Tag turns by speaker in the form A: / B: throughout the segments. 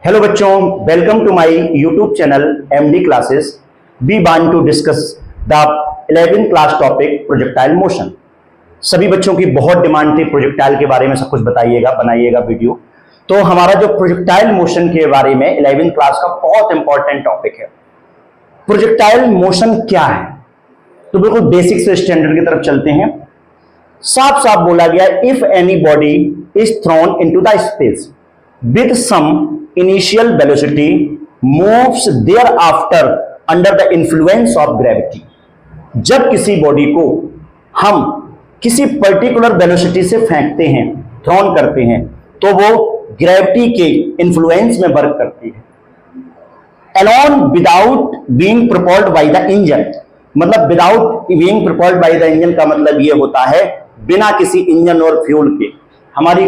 A: Hello बच्चों, welcome to my YouTube channel MD classes. We want to discuss the 11th class topic projectile motion. सभी बच्चों की बहुत demand थी projectile के बारे में सब कुछ बताइएगा, बनाइएगा वीडियो। तो हमारा जो प्रोजेक्टाइल मोशन के बारे में 11th क्लास का बहुत इंपॉर्टेंट टॉपिक है। प्रोजेक्टाइल मोशन क्या है, तो बिल्कुल बेसिक से स्टैंडर्ड की तरफ चलते हैं। साफ साफ बोला गया, if any body is throne into the space with some initial velocity moves thereafter under the influence of gravity। जब किसी बॉडी को हम किसी पर्टिकुलर वेलोसिटी से फेंकते हैं, थ्रोन करते हैं, तो वो ग्रेविटी के इन्फ्लुएंस में वर्क करती है। alone without being propelled by the engine, मतलब without being propelled by the engine का मतलब ये होता है बिना किसी इंजन और फ्यूल के हमारी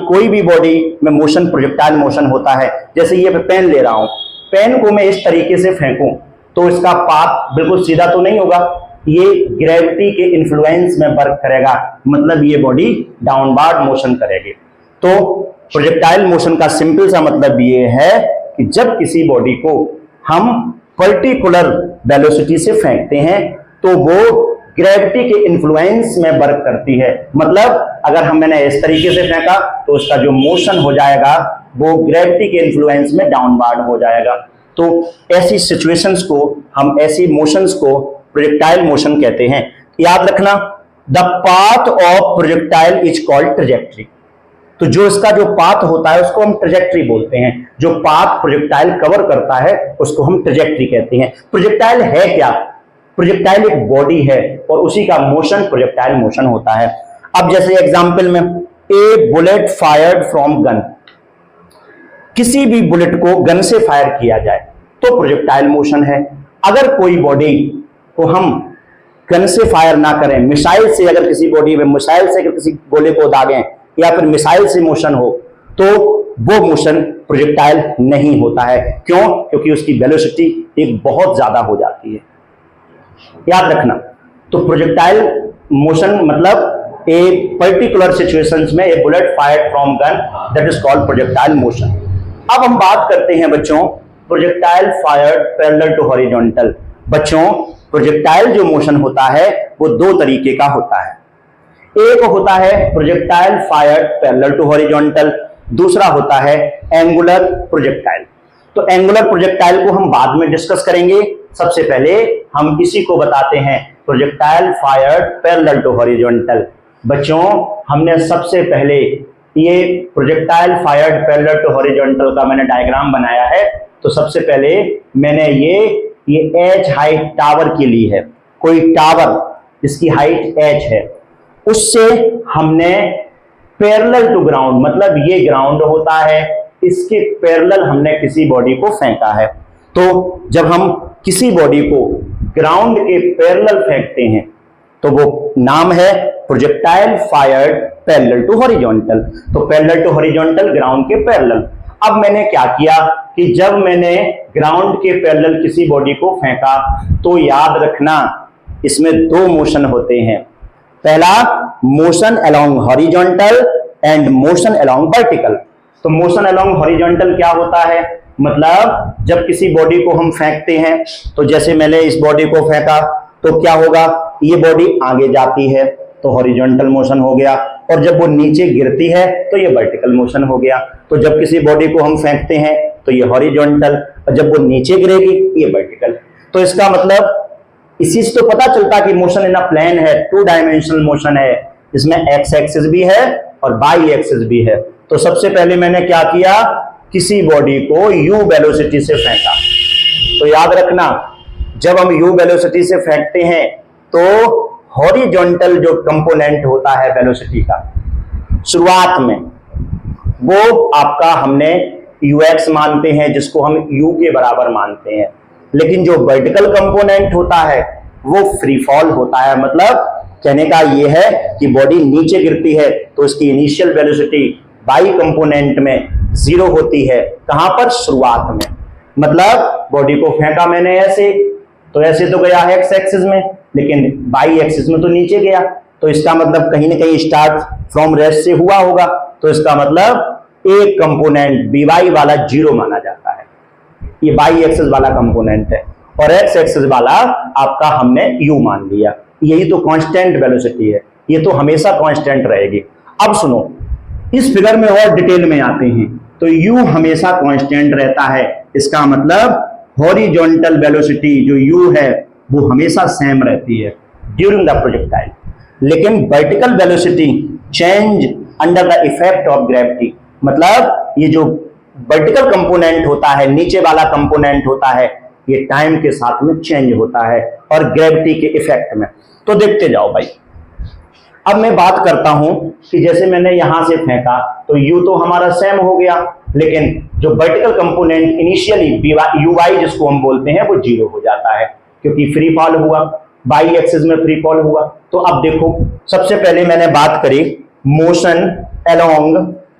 A: कोई भी बॉडी में मोशन प्रोजेक्टाइल मोशन होता है। जैसे ये मैं पेन ले रहा हूं, पेन को मैं इस तरीके से फेंकूं तो इसका पाथ बिल्कुल सीधा तो नहीं होगा, ये ग्रेविटी के इन्फ्लुएंस में वर्क करेगा, मतलब ये बॉडी डाउनवर्ड मोशन करेगी। तो प्रोजेक्टाइल मोशन का सिंपल सा मतलब ये है कि जब किसी बॉडी को हम पर्टिकुलर वेलोसिटी से फेंकते हैं तो वो ग्रेविटी के इन्फ्लुएंस में वर्क करती है। मतलब अगर मैंने इस तरीके से फेंका तो उसका जो मोशन हो जाएगा वो ग्रेविटी के इन्फ्लुएंस में डाउनवर्ड हो जाएगा। तो ऐसी सिचुएशंस को हम ऐसी मोशंस को प्रोजेक्टाइल मोशन कहते हैं। याद रखना, the path of projectile is called trajectory. तो जो इसका जो पाथ होता है उसको हम ट्रैजेक्टरी बोलते हैं। जो पाथ प्रोजेक्टाइल कवर करता है उसको हम ट्रैजेक्टरी कहते हैं। प्रोजेक्टाइल है क्या? प्रोजेक्टाइल एक बॉडी है और उसी का मोशन प्रोजेक्टाइल मोशन होता है। अब जैसे एग्जांपल में, a bullet fired from gun, किसी भी बुलेट को गन से फायर किया जाए तो प्रोजेक्टाइल मोशन है। अगर कोई बॉडी को हम गन से फायर ना करें, मिसाइल से, अगर किसी बॉडी में मिसाइल से अगर किसी गोले को दागें या फिर मिसाइल से मोशन हो तो वो मोशन प्रोजेक्टाइल नहीं होता है। क्यों? क्योंकि उसकी वेलोसिटी एक बहुत ज्यादा हो जाती है। याद रखना, तो प्रोजेक्टाइल मोशन मतलब ए पर्टिकुलर सिचुएशंस में a bullet fired from gun, that is called projectile motion. अब हम बात करते हैं बच्चों projectile fired parallel to horizontal. बच्चों, प्रोजेक्टाइल जो मोशन होता है वो दो तरीके का होता है। एक होता है projectile fired parallel to horizontal, दूसरा होता है एंगुलर प्रोजेक्टाइल। तो एंगुलर प्रोजेक्टाइल को हम बाद में डिस्कस करेंगे। सबसे पहले हम इसी को बताते हैं, projectile fired parallel to horizontal. बच्चों, हमने सबसे पहले ये projectile fired parallel to horizontal का मैंने डायग्राम बनाया है। तो सबसे पहले मैंने ये एच हाइट टावर के लिए है, कोई टावर जिसकी हाइट एच है, उससे हमने पैरेलल टू ग्राउंड, मतलब ये ग्राउंड होता है, इसके पैरेलल हमने किसी बॉडी को फेंका है। तो जब हम किसी बॉडी को ग्राउंड के पैरेलल फेंकते हैं तो वो नाम है projectile fired parallel to horizontal. तो पैरेलल टू हॉरिजॉन्टल, ग्राउंड के पैरेलल। अब मैंने क्या किया कि जब मैंने ग्राउंड के पैरेलल किसी बॉडी को फेंका तो याद रखना इसमें दो मोशन होते हैं। पहला motion along horizontal and motion along vertical. तो मोशन अलोंग हॉरिजॉन्टल क्या होता है? मतलब जब किसी बॉडी को हम फेंकते हैं, तो जैसे मैंने इस बॉडी को फेंका तो क्या होगा, ये बॉडी आगे जाती है तो हॉरिजॉन्टल मोशन हो गया, और जब वो नीचे गिरती है तो ये वर्टिकल मोशन हो गया। तो जब किसी बॉडी को हम फेंकते हैं तो ये हॉरिजॉन्टल, और जब वो नीचे गिरेगी ये वर्टिकल। तो इसका मतलब इसी से तो पता चलता कि मोशन इन अ प्लेन है, टू डायमेंशनल मोशन है, इसमें एक्स एक्सिस भी है और वाई एक्सिस भी है। तो सबसे पहले मैंने क्या किया, किसी बॉडी को u वेलोसिटी से फेंका। तो याद रखना, जब हम u वेलोसिटी से फेंकते हैं तो हॉरिजॉन्टल जो कंपोनेंट होता है वेलोसिटी का शुरुआत में, वो आपका हमने ux मानते हैं, जिसको हम u के बराबर मानते हैं। लेकिन जो वर्टिकल कंपोनेंट होता है वो फ्री फॉल होता है। मतलब कहने का ये है कि बॉडी नीचे गिरती है तो इसकी इनिशियल वेलोसिटी y कंपोनेंट में 0 होती है। कहां पर? शुरुआत में। मतलब बॉडी को फेंका मैंने ऐसे, तो ऐसे तो गया है एक्स एक्सिस में, लेकिन y एक्सिस में तो नीचे गया। तो इसका मतलब कहीं ना कहीं स्टार्ट फ्रॉम रेस्ट से हुआ होगा। तो इसका मतलब एक कंपोनेंट by वाला 0 माना जाता है, ये बाई एक्सिस वाला कंपोनेंट है, और एक्स एक्सिस वाला आपका हमने u मान लिया। यही तो कांस्टेंट वेलोसिटी है, ये तो हमेशा कांस्टेंट रहेगी। अब सुनो, इस फिगर में और डिटेल में आते हैं तो u हमेशा कांस्टेंट रहता है, इसका मतलब हॉरिजॉन्टल वेलोसिटी जो u है वो हमेशा सेम रहती है ड्यूरिंग द प्रोजेक्टाइल, लेकिन vertical velocity change under the effect of gravity, मतलब ये जो वर्टिकल कंपोनेंट होता है, नीचे वाला कंपोनेंट होता है, ये टाइम के साथ में चेंज होता है और ग्रेविटी के इफेक्ट में। तो देखते जाओ भाई। अब मैं बात करता हूं कि जैसे मैंने यहां से फेंका तो u तो हमारा सेम हो गया, लेकिन जो वर्टिकल कंपोनेंट इनिशियली uy जिसको हम बोलते हैं वो 0 हो जाता है क्योंकि फ्री फॉल हुआ, बाई एक्सिस में फ्री फॉल हुआ। तो अब देखो, सबसे पहले मैंने बात करी मोशन अलोंग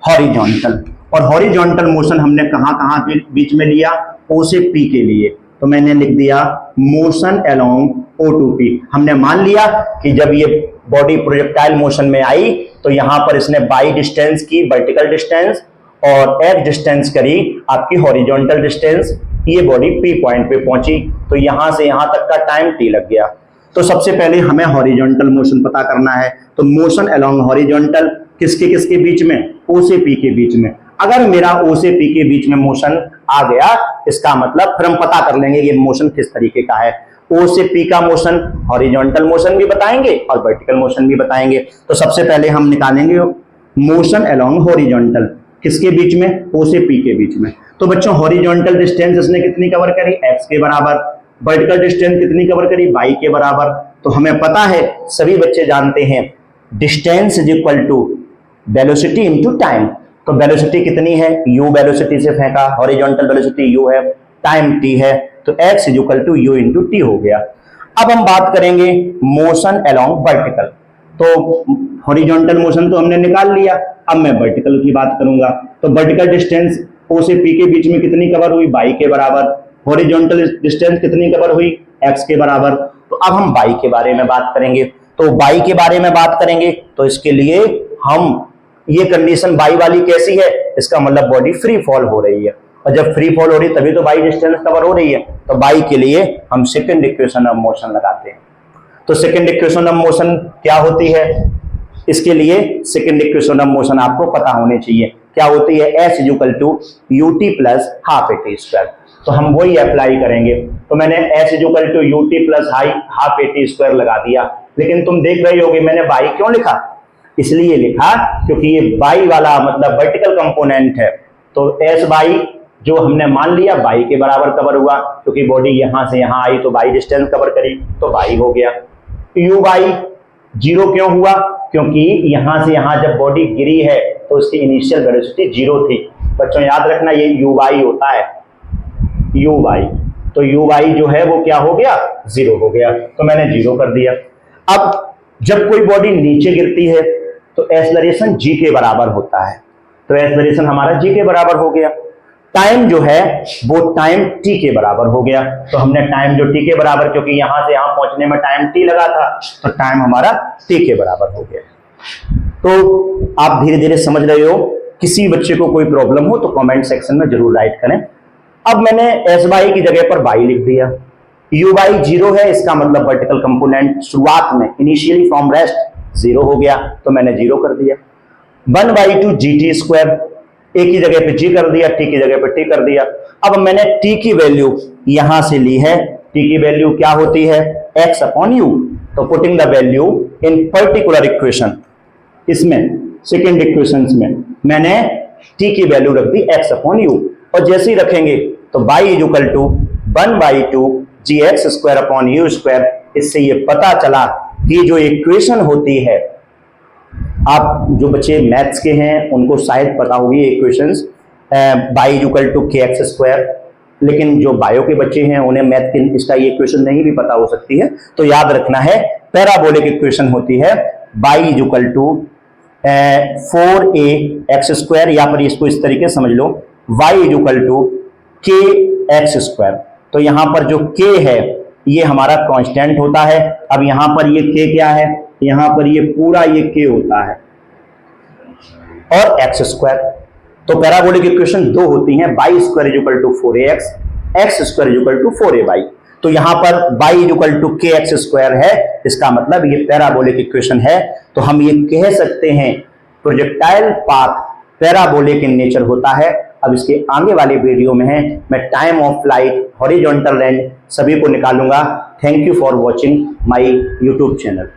A: हॉरिजॉन्टल, और हॉरिजॉन्टल मोशन हमने कहां कहां के बीच में लिया, O से P के लिए, तो मैंने लिख दिया motion along O to P। हमने मान लिया कि जब ये बॉडी प्रोजेक्टाइल मोशन में आई तो यहां पर इसने बाई डिस्टेंस की वर्टिकल डिस्टेंस और एक्स डिस्टेंस करी आपकी हॉरिजॉन्टल डिस्टेंस, ये बॉडी P पॉइंट पे पहुंची, तो यहां से यहां तक का टाइम T लग गया। तो सबसे पहले हमें हॉरिजॉन्टल मोशन पता करना है, तो मोशन अलोंग हॉरिजॉन्टल किसके बीच में, O से P के बीच में। अगर मेरा O से P के बीच में मोशन आ गया, इसका मतलब फिर हम पता कर लेंगे ये मोशन किस तरीके का है। O से P का मोशन हॉरिजॉन्टल मोशन भी बताएंगे और वर्टिकल मोशन भी बताएंगे। तो सबसे पहले हम निकालेंगे मोशन अलोंग हॉरिजॉन्टल, किसके बीच में, O से P के बीच में। तो बच्चों हॉरिजॉन्टल डिस्टेंस इसने कितनी कवर करी, x के बराबर, वर्टिकल डिस्टेंस कितनी कवर करी, y के बराबर। तो हमें पता है, सभी बच्चे जानते हैं, distance is equal to velocity into time. तो वेलोसिटी कितनी है, u वेलोसिटी से फेंका, हॉरिजॉन्टल वेलोसिटी u है, टाइम t है, तो x is equal to u into t हो गया। अब हम बात करेंगे मोशन अलोंग वर्टिकल। तो हॉरिजॉन्टल मोशन तो हमने निकाल लिया, अब मैं वर्टिकल की बात करूंगा। तो वर्टिकल डिस्टेंस O से P के बीच में कितनी कवर हुई, y के बराबर, हॉरिजॉन्टल डिस्टेंस कितनी कवर हुई, x के बराबर। तो अब हम y के बारे में बात करेंगे। तो y के बारे में बात करेंगे तो इसके लिए हम, ये कंडीशन y वाली कैसी है, इसका मतलब बॉडी फ्री फॉल हो रही है, और जब फ्री फॉल हो रही है तभी तो y डिस्टेंस कवर हो रही है। तो y के लिए हम सेकंड इक्वेशन ऑफ मोशन लगाते हैं। तो सेकंड इक्वेशन ऑफ मोशन क्या होती है, इसके लिए सेकंड इक्वेशन ऑफ मोशन आपको पता होनी चाहिए, क्या होती है, s is equal to ut plus half at square. तो हम वही अप्लाई करेंगे। तो मैंने s is equal to ut plus half at square लगा दिया, लेकिन तुम देख रहे होगे मैंने y क्यों लिखा, इसलिए लिखा क्योंकि ये y वाला मतलब वर्टिकल कंपोनेंट है, तो s y जो हमने मान लिया y के बराबर कवर हुआ, क्योंकि बॉडी यहां से यहां आई तो y डिस्टेंस कवर करी तो y हो गया। uy 0 क्यों हुआ, क्योंकि यहां से यहां जब बॉडी गिरी है तो उसकी इनिशियल वेलोसिटी 0 थी। बच्चों याद रखना ये uy होता है, uy, तो uy जो है वो क्या हो गया, 0 हो गया, तो मैंने 0 कर दिया। अब जब कोई बॉडी नीचे गिरती है तो एक्सेलरेशन g के बराबर होता है, तो एक्सेलरेशन हमारा g के बराबर हो गया। टाइम जो है वो टाइम t के बराबर हो गया, तो हमने टाइम जो t के बराबर, क्योंकि यहां से यहां पहुंचने में टाइम t लगा था, तो टाइम हमारा t के बराबर हो गया। तो आप धीरे धीरे समझ रहे हो, किसी बच्चे को कोई प्रॉब्लम हो तो कमेंट सेक्शन में जरूर राइट करें। अब मैंने एस वाई की जगह पर y लिख दिया, यू वाई 0 है, इसका मतलब वर्टिकल कंपोनेंट शुरुआत में इनिशियली फ्रॉम रेस्ट 0 हो गया, तो मैंने 0 कर दिया। 1/2 gt स्क्वायर, a की जगह पे g कर दिया, t की जगह पे t कर दिया। अब मैंने t की वैल्यू यहां से ली है, t की वैल्यू क्या होती है, x अपॉन u। तो putting the value in particular equation, इसमें सेकेंड इक्वेशन में मैंने t की वैल्यू रख दी x अपॉन u, और जैसे ही रखेंगे तो y is equal to 1/2 gx square upon u square. इससे ये पता चला कि जो इक्वेशन होती है, आप जो बच्चे मैथ्स के हैं उनको शायद पता होगी equations, y is equal to kx square, लेकिन जो बायो के बच्चे हैं उन्हें मैथ की इसका ये इक्वेशन नहीं भी पता हो सकती है, तो याद रखना है पैराबोलिक इक्वेशन होती है y is equal to 4ax square, या फिर इसको इस तरीके समझ लो y is equal to kx square. तो यहां पर जो k है ये हमारा कांस्टेंट होता है। अब यहां पर ये k क्या है, यहां पर ये पूरा ये k होता है, और x स्क्वायर। तो पैराबोलिक इक्वेशन दो होती हैं, y square is equal to 4ax, x square is equal to 4ay। तो यहां पर y is equal to kx square है, इसका मतलब ये पैराबोलिक इक्वेशन है। तो हम ये कह सकते हैं projectile path parabolic in nature होता है। अब इसके आगे वाले वीडियो में है मैं time of flight, horizontal range सभी को निकालूंगा। Thank you for watching my YouTube channel.